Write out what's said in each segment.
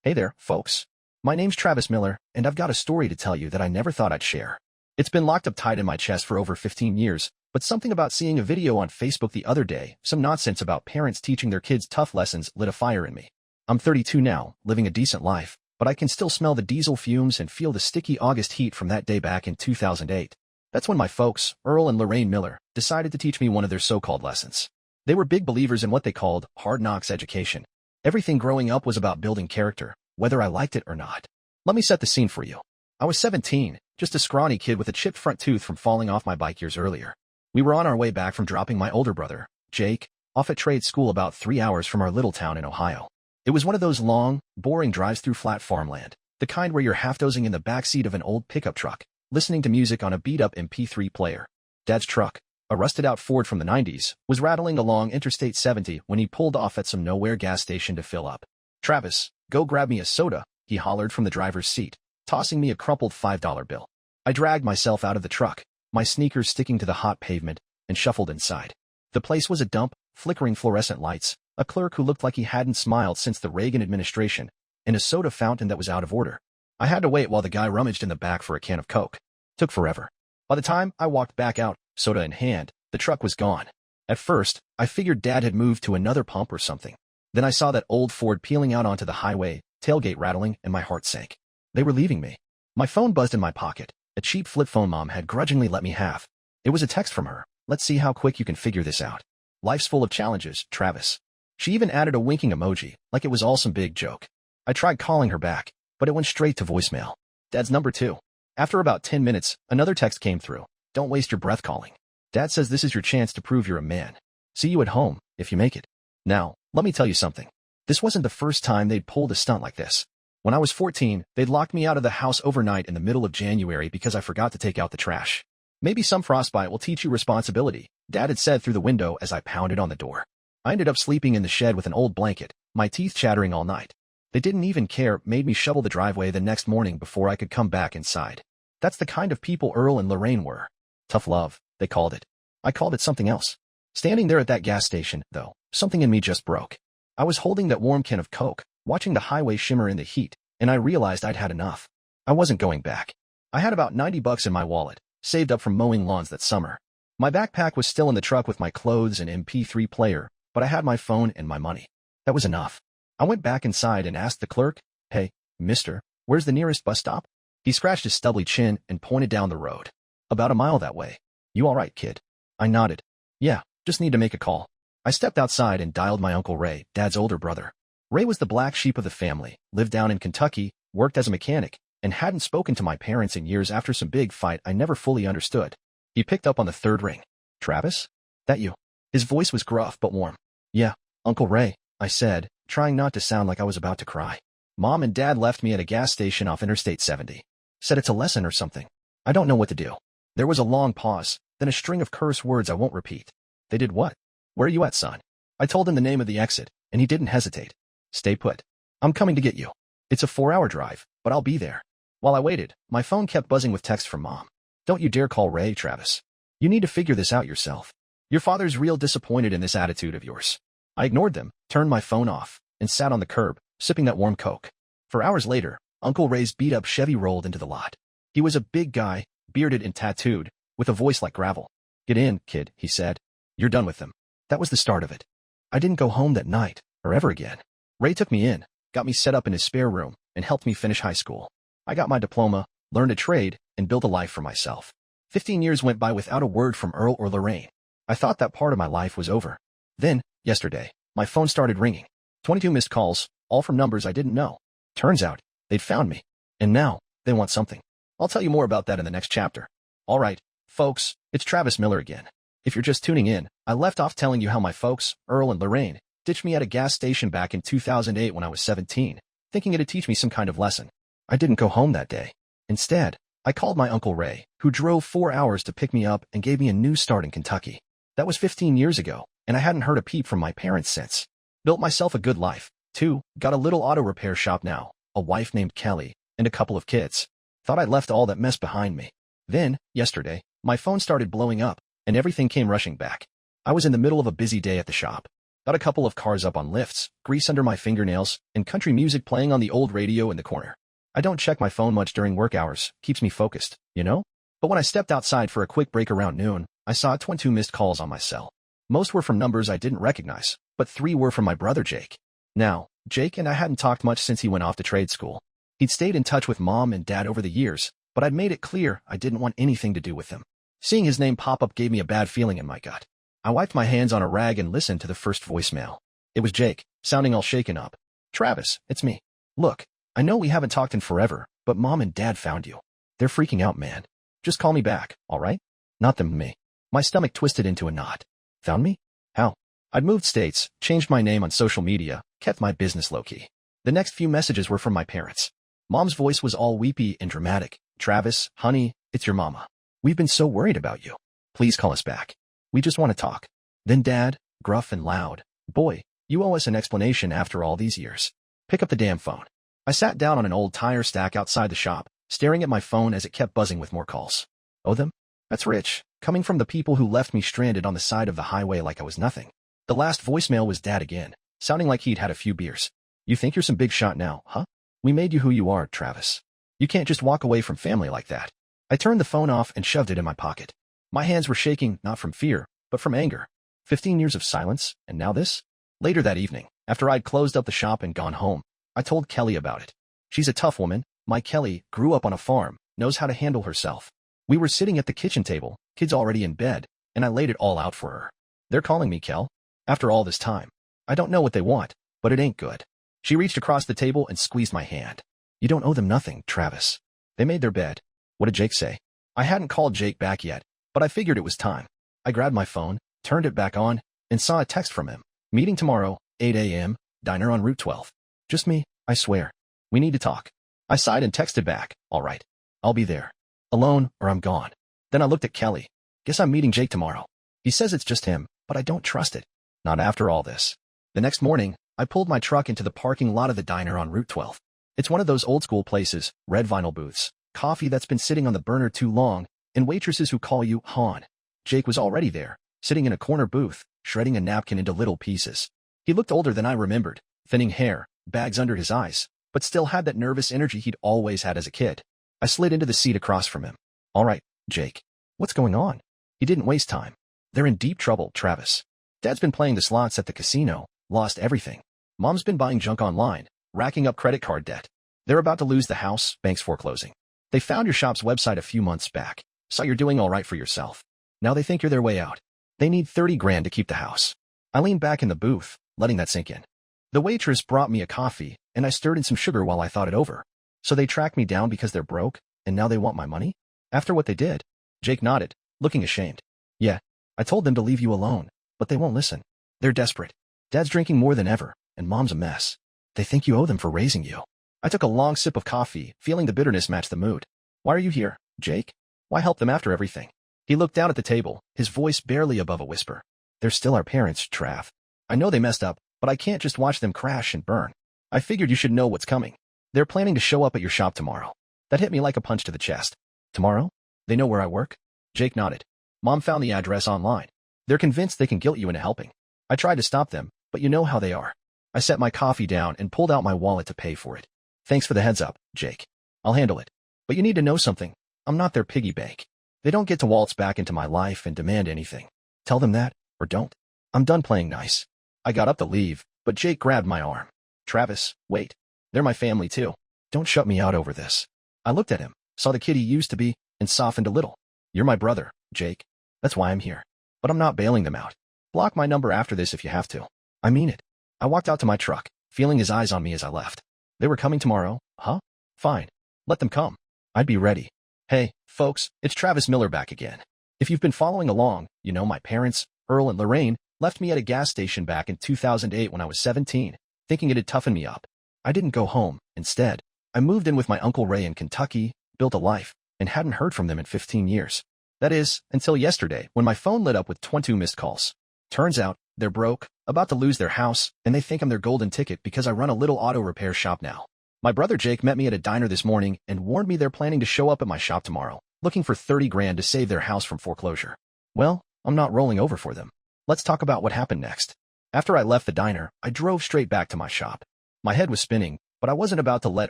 Hey there, folks. My name's Travis Miller, and I've got a story to tell you that I never thought I'd share. It's been locked up tight in my chest for over 15 years, but something about seeing a video on Facebook the other day, some nonsense about parents teaching their kids tough lessons, lit a fire in me. I'm 32 now, living a decent life, but I can still smell the diesel fumes and feel the sticky August heat from that day back in 2008. That's when my folks, Earl and Lorraine Miller, decided to teach me one of their so-called lessons. They were big believers in what they called hard knocks education. Everything growing up was about building character, whether I liked it or not. Let me set the scene for you. I was 17, just a scrawny kid with a chipped front tooth from falling off my bike years earlier. We were on our way back from dropping my older brother, Jake, off at trade school about 3 hours from our little town in Ohio. It was one of those long, boring drives through flat farmland, the kind where you're half-dozing in the backseat of an old pickup truck, listening to music on a beat-up MP3 player. Dad's truck, a rusted-out Ford from the 90s, was rattling along Interstate 70 when he pulled off at some nowhere gas station to fill up. "Travis, go grab me a soda," he hollered from the driver's seat, tossing me a crumpled $5 bill. I dragged myself out of the truck, my sneakers sticking to the hot pavement, and shuffled inside. The place was a dump, flickering fluorescent lights, a clerk who looked like he hadn't smiled since the Reagan administration, and a soda fountain that was out of order. I had to wait while the guy rummaged in the back for a can of Coke. Took forever. By the time I walked back out, soda in hand, the truck was gone. At first, I figured Dad had moved to another pump or something. Then I saw that old Ford peeling out onto the highway, tailgate rattling, and my heart sank. They were leaving me. My phone buzzed in my pocket, a cheap flip phone Mom had grudgingly let me have. It was a text from her. "Let's see how quick you can figure this out. Life's full of challenges, Travis." She even added a winking emoji, like it was all some big joke. I tried calling her back, but it went straight to voicemail. Dad's number 2. After about 10 minutes, another text came through. "Don't waste your breath calling. Dad says this is your chance to prove you're a man. See you at home, if you make it." Now, let me tell you something. This wasn't the first time they'd pulled a stunt like this. When I was 14, they'd locked me out of the house overnight in the middle of January because I forgot to take out the trash. "Maybe some frostbite will teach you responsibility," Dad had said through the window as I pounded on the door. I ended up sleeping in the shed with an old blanket, my teeth chattering all night. They didn't even care, made me shovel the driveway the next morning before I could come back inside. That's the kind of people Earl and Lorraine were. Tough love, they called it. I called it something else. Standing there at that gas station, though, something in me just broke. I was holding that warm can of Coke, watching the highway shimmer in the heat, and I realized I'd had enough. I wasn't going back. I had about $90 in my wallet, saved up from mowing lawns that summer. My backpack was still in the truck with my clothes and MP3 player, but I had my phone and my money. That was enough. I went back inside and asked the clerk, "Hey, mister, where's the nearest bus stop?" He scratched his stubbly chin and pointed down the road. "About a mile that way." "You all right, kid?" I nodded. "Yeah, just need to make a call." I stepped outside and dialed my Uncle Ray, Dad's older brother. Ray was the black sheep of the family, lived down in Kentucky, worked as a mechanic, and hadn't spoken to my parents in years after some big fight I never fully understood. He picked up on the third ring. "Travis? That you?" His voice was gruff but warm. "Yeah, Uncle Ray," I said, trying not to sound like I was about to cry. "Mom and Dad left me at a gas station off Interstate 70. Said it's a lesson or something. I don't know what to do." There was a long pause, then a string of curse words I won't repeat. "They did what?" "Where are you at, son?" I told him the name of the exit, and he didn't hesitate. "Stay put. I'm coming to get you. It's a 4-hour drive, but I'll be there." While I waited, my phone kept buzzing with texts from Mom. "Don't you dare call Ray, Travis. You need to figure this out yourself. Your father's real disappointed in this attitude of yours." I ignored them, turned my phone off, and sat on the curb, sipping that warm Coke. For hours later, Uncle Ray's beat-up Chevy rolled into the lot. He was a big guy, bearded and tattooed, with a voice like gravel. "Get in, kid," he said. "You're done with them." That was the start of it. I didn't go home that night, or ever again. Ray took me in, got me set up in his spare room, and helped me finish high school. I got my diploma, learned a trade, and built a life for myself. 15 years went by without a word from Earl or Lorraine. I thought that part of my life was over. Then, yesterday, my phone started ringing. 22 missed calls, all from numbers I didn't know. Turns out, they'd found me. And now, they want something. I'll tell you more about that in the next chapter. All right, folks, it's Travis Miller again. If you're just tuning in, I left off telling you how my folks, Earl and Lorraine, ditched me at a gas station back in 2008 when I was 17, thinking it'd teach me some kind of lesson. I didn't go home that day. Instead, I called my Uncle Ray, who drove 4 hours to pick me up and gave me a new start in Kentucky. That was 15 years ago, and I hadn't heard a peep from my parents since. Built myself a good life, too, got a little auto repair shop now, a wife named Kelly, and a couple of kids. Thought I'd left all that mess behind me. Then, yesterday, my phone started blowing up, and everything came rushing back. I was in the middle of a busy day at the shop. Got a couple of cars up on lifts, grease under my fingernails, and country music playing on the old radio in the corner. I don't check my phone much during work hours, keeps me focused, you know? But when I stepped outside for a quick break around noon, I saw 22 missed calls on my cell. Most were from numbers I didn't recognize, but 3 were from my brother Jake. Now, Jake and I hadn't talked much since he went off to trade school. He'd stayed in touch with Mom and Dad over the years, but I'd made it clear I didn't want anything to do with them. Seeing his name pop up gave me a bad feeling in my gut. I wiped my hands on a rag and listened to the first voicemail. It was Jake, sounding all shaken up. "Travis, it's me. Look, I know we haven't talked in forever, but Mom and Dad found you. They're freaking out, man. Just call me back, all right? Not them, me." My stomach twisted into a knot. Found me? How? I'd moved states, changed my name on social media, kept my business low-key. The next few messages were from my parents. Mom's voice was all weepy and dramatic. "Travis, honey, it's your mama. We've been so worried about you. Please call us back. We just want to talk." Then Dad, gruff and loud. "Boy, you owe us an explanation after all these years. Pick up the damn phone." I sat down on an old tire stack outside the shop, staring at my phone as it kept buzzing with more calls. Owe them? That's rich, coming from the people who left me stranded on the side of the highway like I was nothing. The last voicemail was Dad again, sounding like he'd had a few beers. "You think you're some big shot now, huh? We made you who you are, Travis. You can't just walk away from family like that." I turned the phone off and shoved it in my pocket. My hands were shaking, not from fear, but from anger. 15 years of silence, and now this? Later that evening, after I'd closed up the shop and gone home, I told Kelly about it. She's a tough woman. My Kelly grew up on a farm, knows how to handle herself. We were sitting at the kitchen table, kids already in bed, and I laid it all out for her. "They're calling me, Kel. After all this time. I don't know what they want, but it ain't good." She reached across the table and squeezed my hand. "You don't owe them nothing, Travis. They made their bed." What did Jake say? I hadn't called Jake back yet, but I figured it was time. I grabbed my phone, turned it back on, and saw a text from him. "Meeting tomorrow, 8 a.m., diner on Route 12. Just me, I swear. We need to talk." I sighed and texted back, "All right. I'll be there. Alone, or I'm gone." Then I looked at Kelly. "Guess I'm meeting Jake tomorrow. He says it's just him, but I don't trust it. Not after all this." The next morning, I pulled my truck into the parking lot of the diner on Route 12. It's one of those old-school places, red vinyl booths, coffee that's been sitting on the burner too long, and waitresses who call you hon. Jake was already there, sitting in a corner booth, shredding a napkin into little pieces. He looked older than I remembered, thinning hair, bags under his eyes, but still had that nervous energy he'd always had as a kid. I slid into the seat across from him. "All right, Jake. What's going on?" He didn't waste time. "They're in deep trouble, Travis. Dad's been playing the slots at the casino, lost everything. Mom's been buying junk online, racking up credit card debt. They're about to lose the house, bank's foreclosing. They found your shop's website a few months back, saw you're doing all right for yourself. Now they think you're their way out. They need 30 grand to keep the house." I leaned back in the booth, letting that sink in. The waitress brought me a coffee, and I stirred in some sugar while I thought it over. "So they tracked me down because they're broke, and now they want my money? After what they did?" Jake nodded, looking ashamed. "Yeah, I told them to leave you alone, but they won't listen. They're desperate. Dad's drinking more than ever, and Mom's a mess. They think you owe them for raising you." I took a long sip of coffee, feeling the bitterness match the mood. "Why are you here, Jake? Why help them after everything?" He looked down at the table, his voice barely above a whisper. "They're still our parents, Trav. I know they messed up, but I can't just watch them crash and burn. I figured you should know what's coming. They're planning to show up at your shop tomorrow." That hit me like a punch to the chest. "Tomorrow? They know where I work?" Jake nodded. "Mom found the address online. They're convinced they can guilt you into helping. I tried to stop them, but you know how they are." I set my coffee down and pulled out my wallet to pay for it. "Thanks for the heads up, Jake. I'll handle it. But you need to know something. I'm not their piggy bank. They don't get to waltz back into my life and demand anything. Tell them that, or don't. I'm done playing nice." I got up to leave, but Jake grabbed my arm. "Travis, wait. They're my family too. Don't shut me out over this." I looked at him, saw the kid he used to be, and softened a little. "You're my brother, Jake. That's why I'm here. But I'm not bailing them out. Block my number after this if you have to. I mean it." I walked out to my truck, feeling his eyes on me as I left. "They were coming tomorrow, huh? Fine. Let them come. I'd be ready." Hey, folks, it's Travis Miller back again. If you've been following along, you know my parents, Earl and Lorraine, left me at a gas station back in 2008 when I was 17, thinking it'd toughen me up. I didn't go home. Instead, I moved in with my Uncle Ray in Kentucky, built a life, and hadn't heard from them in 15 years. That is, until yesterday, when my phone lit up with 22 missed calls. Turns out, they're broke, about to lose their house, and they think I'm their golden ticket because I run a little auto repair shop now. My brother Jake met me at a diner this morning and warned me they're planning to show up at my shop tomorrow, looking for 30 grand to save their house from foreclosure. Well, I'm not rolling over for them. Let's talk about what happened next. After I left the diner, I drove straight back to my shop. My head was spinning, but I wasn't about to let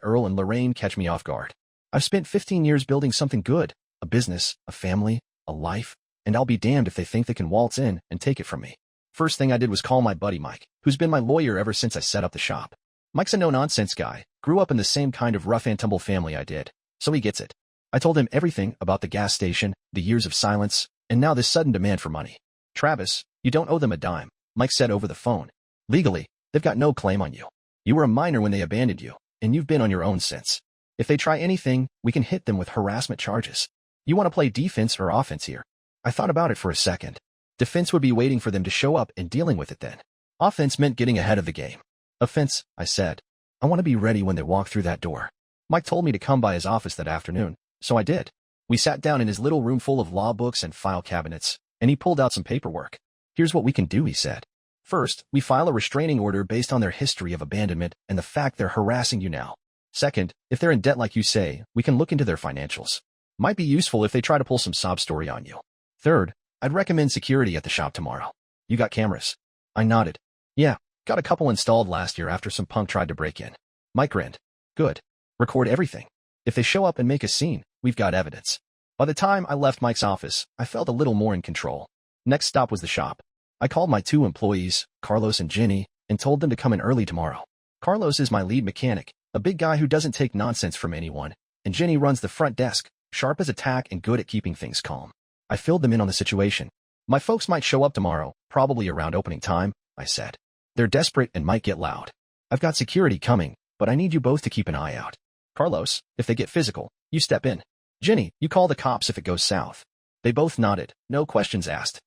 Earl and Lorraine catch me off guard. I've spent 15 years building something good, a business, a family, a life, and I'll be damned if they think they can waltz in and take it from me. First thing I did was call my buddy Mike, who's been my lawyer ever since I set up the shop. Mike's a no-nonsense guy, grew up in the same kind of rough-and-tumble family I did, so he gets it. I told him everything about the gas station, the years of silence, and now this sudden demand for money. Travis, you don't owe them a dime, Mike said over the phone. Legally, they've got no claim on you. You were a minor when they abandoned you, and you've been on your own since. If they try anything, we can hit them with harassment charges. You want to play defense or offense here? I thought about it for a second. Defense would be waiting for them to show up and dealing with it then. Offense meant getting ahead of the game. Offense, I said. I want to be ready when they walk through that door. Mike told me to come by his office that afternoon, so I did. We sat down in his little room full of law books and file cabinets, and he pulled out some paperwork. Here's what we can do, he said. First, we file a restraining order based on their history of abandonment and the fact they're harassing you now. Second, if they're in debt like you say, we can look into their financials. Might be useful if they try to pull some sob story on you. Third, I'd recommend security at the shop tomorrow. You got cameras? I nodded. Yeah, got a couple installed last year after some punk tried to break in. Mike grinned. Good. Record everything. If they show up and make a scene, we've got evidence. By the time I left Mike's office, I felt a little more in control. Next stop was the shop. I called my 2 employees, Carlos and Jenny, and told them to come in early tomorrow. Carlos is my lead mechanic, a big guy who doesn't take nonsense from anyone, and Jenny runs the front desk, sharp as a tack and good at keeping things calm. I filled them in on the situation. My folks might show up tomorrow, probably around opening time, I said. They're desperate and might get loud. I've got security coming, but I need you both to keep an eye out. Carlos, if they get physical, you step in. Jenny, you call the cops if it goes south. They both nodded, no questions asked.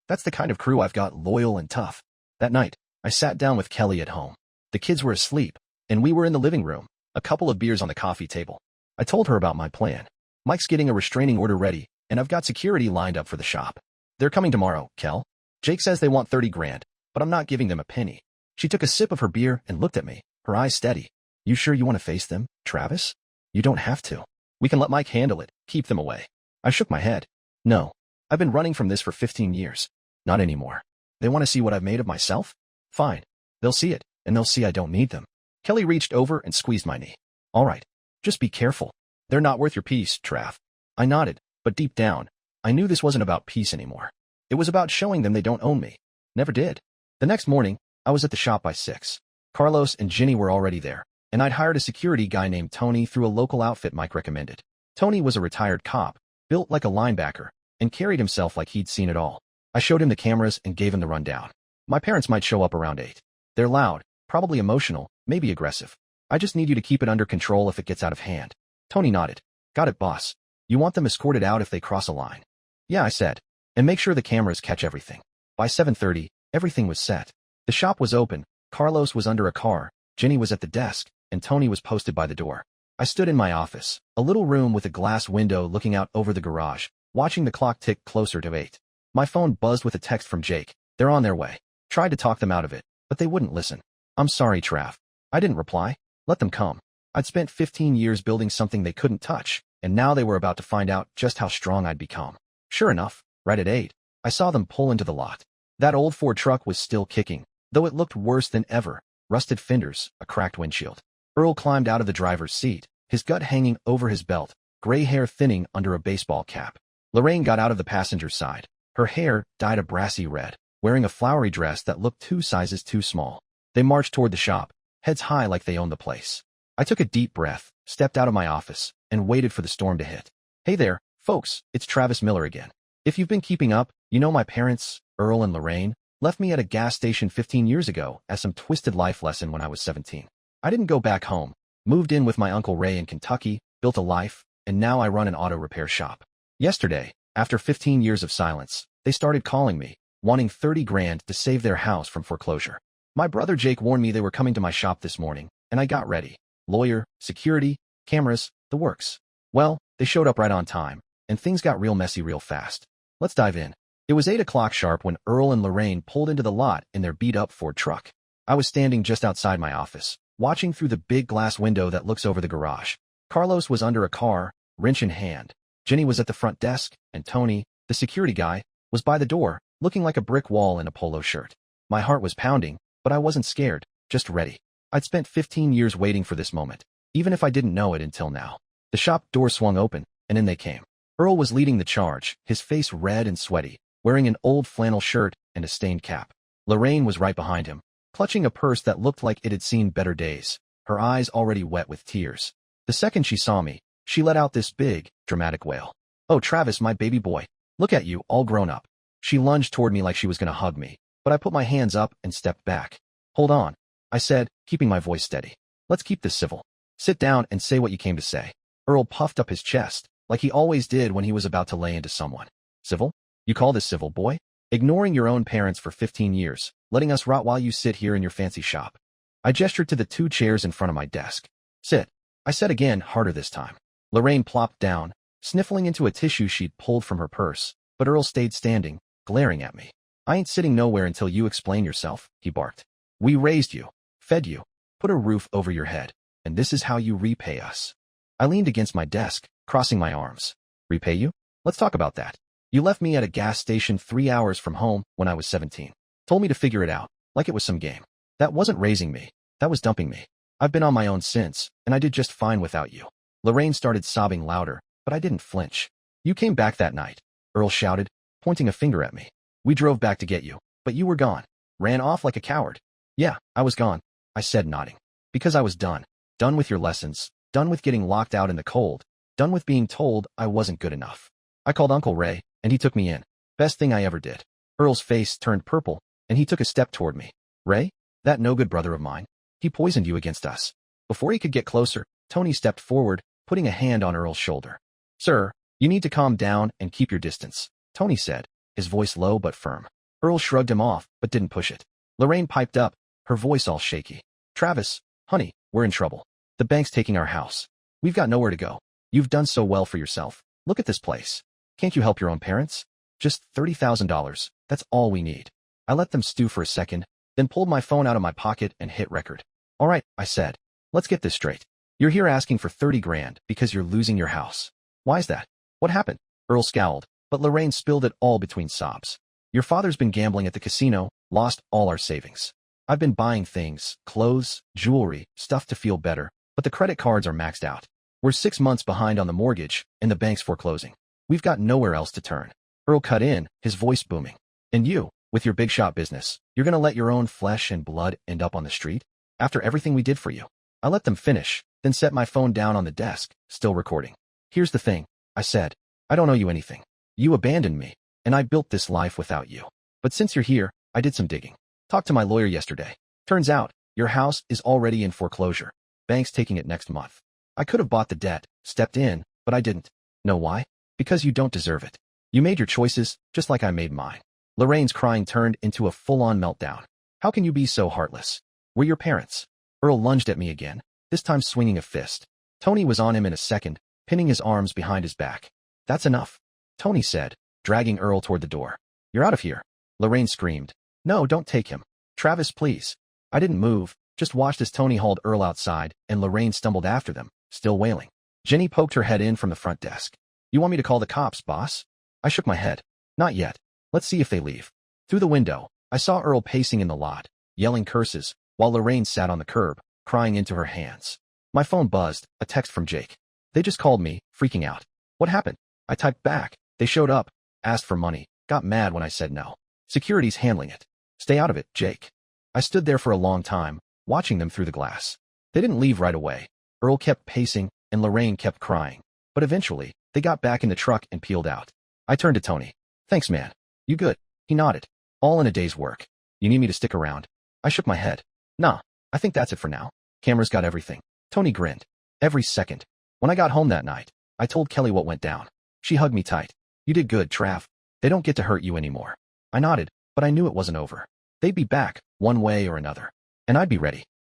That's the kind of crew I've got, loyal and tough. That night, I sat down with Kelly at home. The kids were asleep, and we were in the living room, a couple of beers on the coffee table. I told her about my plan. Mike's getting a restraining order ready, and I've got security lined up for the shop. They're coming tomorrow, Kel. Jake says they want 30 grand, but I'm not giving them a penny. She took a sip of her beer and looked at me, her eyes steady. You sure you want to face them, Travis? You don't have to. We can let Mike handle it, keep them away. I shook my head. No. I've been running from this for 15 years. Not anymore. They want to see what I've made of myself? Fine. They'll see it, and they'll see I don't need them. Kelly reached over and squeezed my knee. All right. Just be careful. They're not worth your peace, Trav. I nodded, but deep down, I knew this wasn't about peace anymore. It was about showing them they don't own me. Never did. The next morning, I was at the shop by 6. Carlos and Ginny were already there, and I'd hired a security guy named Tony through a local outfit Mike recommended. Tony was a retired cop, built like a linebacker, and carried himself like he'd seen it all. I showed him the cameras and gave him the rundown. My parents might show up around 8. They're loud, probably emotional, maybe aggressive. I just need you to keep it under control if it gets out of hand. Tony nodded. Got it, boss. You want them escorted out if they cross a line? Yeah, I said. And make sure the cameras catch everything. By 7:30, everything was set. The shop was open, Carlos was under a car, Ginny was at the desk, and Tony was posted by the door. I stood in my office, a little room with a glass window looking out over the garage, watching the clock tick closer to 8. My phone buzzed with a text from Jake. They're on their way. Tried to talk them out of it, but they wouldn't listen. I'm sorry, Trav. I didn't reply. Let them come. I'd spent 15 years building something they couldn't touch, and now they were about to find out just how strong I'd become. Sure enough, right at 8, I saw them pull into the lot. That old Ford truck was still kicking, though it looked worse than ever. Rusted fenders, a cracked windshield. Earl climbed out of the driver's seat, his gut hanging over his belt, gray hair thinning under a baseball cap. Lorraine got out of the passenger side, her hair dyed a brassy red, wearing a flowery dress that looked 2 sizes too small. They marched toward the shop, heads high like they owned the place. I took a deep breath, stepped out of my office, and waited for the storm to hit. Hey there, folks, it's Travis Miller again. If you've been keeping up, you know my parents, Earl and Lorraine, left me at a gas station 15 years ago as some twisted life lesson when I was 17. I didn't go back home, moved in with my Uncle Ray in Kentucky, built a life, and now I run an auto repair shop. Yesterday, after 15 years of silence, they started calling me, wanting 30 grand to save their house from foreclosure. My brother Jake warned me they were coming to my shop this morning, and I got ready. Lawyer, security, cameras, the works. Well, they showed up right on time, and things got real messy real fast. Let's dive in. It was 8 o'clock sharp when Earl and Lorraine pulled into the lot in their beat-up Ford truck. I was standing just outside my office, watching through the big glass window that looks over the garage. Carlos was under a car, wrench in hand. Ginny was at the front desk, and Tony, the security guy, was by the door, looking like a brick wall in a polo shirt. My heart was pounding, but I wasn't scared, just ready. I'd spent 15 years waiting for this moment, even if I didn't know it until now. The shop door swung open, and in they came. Earl was leading the charge, his face red and sweaty, wearing an old flannel shirt and a stained cap. Lorraine was right behind him, clutching a purse that looked like it had seen better days, her eyes already wet with tears. The second she saw me, she let out this big, dramatic wail. "Oh, Travis, my baby boy. Look at you, all grown up." She lunged toward me like she was going to hug me, but I put my hands up and stepped back. "Hold on," I said, keeping my voice steady. "Let's keep this civil. Sit down and say what you came to say." Earl puffed up his chest, like he always did when he was about to lay into someone. "Civil? You call this civil, boy? Ignoring your own parents for 15 years, letting us rot while you sit here in your fancy shop." I gestured to the 2 chairs in front of my desk. "Sit," I said again, harder this time. Lorraine plopped down, sniffling into a tissue she'd pulled from her purse, but Earl stayed standing, glaring at me. "I ain't sitting nowhere until you explain yourself," he barked. "We raised you, fed you, put a roof over your head, and this is how you repay us." I leaned against my desk, crossing my arms. "Repay you? Let's talk about that. You left me at a gas station 3 hours from home when I was 17. Told me to figure it out, like it was some game. That wasn't raising me. That was dumping me. I've been on my own since, and I did just fine without you." Lorraine started sobbing louder, but I didn't flinch. "You came back that night," Earl shouted, pointing a finger at me. "We drove back to get you, but you were gone. Ran off like a coward." "Yeah, I was gone," I said, nodding. "Because I was done. Done with your lessons. Done with getting locked out in the cold. Done with being told I wasn't good enough. I called Uncle Ray, and he took me in. Best thing I ever did." Earl's face turned purple, and he took a step toward me. "Ray? That no-good brother of mine? He poisoned you against us." Before he could get closer, Tony stepped forward, putting a hand on Earl's shoulder. "Sir, you need to calm down and keep your distance," Tony said, his voice low but firm. Earl shrugged him off, but didn't push it. Lorraine piped up, her voice all shaky. "Travis, honey, we're in trouble. The bank's taking our house. We've got nowhere to go. You've done so well for yourself. Look at this place. Can't you help your own parents? Just $30,000. That's all we need." I let them stew for a second, then pulled my phone out of my pocket and hit record. "All right," I said. "Let's get this straight. You're here asking for 30 grand because you're losing your house. Why's that? What happened?" Earl scowled, but Lorraine spilled it all between sobs. "Your father's been gambling at the casino, lost all our savings. I've been buying things, clothes, jewelry, stuff to feel better, but the credit cards are maxed out. We're 6 months behind on the mortgage, and the bank's foreclosing. We've got nowhere else to turn." Earl cut in, his voice booming. "And you, with your big shot business, you're gonna let your own flesh and blood end up on the street? After everything we did for you?" I let them finish, then set my phone down on the desk, still recording. "Here's the thing," I said. "I don't owe you anything. You abandoned me, and I built this life without you. But since you're here, I did some digging. Talked to my lawyer yesterday. Turns out, your house is already in foreclosure. Bank's taking it next month. I could have bought the debt, stepped in, but I didn't. Know why? Because you don't deserve it. You made your choices, just like I made mine." Lorraine's crying turned into a full-on meltdown. "How can you be so heartless? We're your parents." Earl lunged at me again, this time swinging a fist. Tony was on him in a second, pinning his arms behind his back. "That's enough," Tony said, dragging Earl toward the door. "You're out of here." Lorraine screamed. "No, don't take him. Travis, please." I didn't move, just watched as Tony hauled Earl outside, and Lorraine stumbled after them, still wailing. Jenny poked her head in from the front desk. "You want me to call the cops, boss?" I shook my head. "Not yet. Let's see if they leave." Through the window, I saw Earl pacing in the lot, yelling curses, while Lorraine sat on the curb, crying into her hands. My phone buzzed, a text from Jake. "They just called me, freaking out." "What happened?" I typed back. "They showed up, asked for money, got mad when I said no. Security's handling it. Stay out of it, Jake." I stood there for a long time, watching them through the glass. They didn't leave right away. Earl kept pacing, and Lorraine kept crying. But eventually, they got back in the truck and peeled out. I turned to Tony. "Thanks, man. You good?" He nodded. "All in a day's work. You need me to stick around?" I shook my head. "Nah, I think that's it for now. Camera's got everything." Tony grinned. "Every second. When I got home that night, I told Kelly what went down. She hugged me tight. 'You did good, Trav. They don't get to hurt you anymore.' I nodded, but I knew it wasn't over. They'd be back, one way or another. And I'd be ready.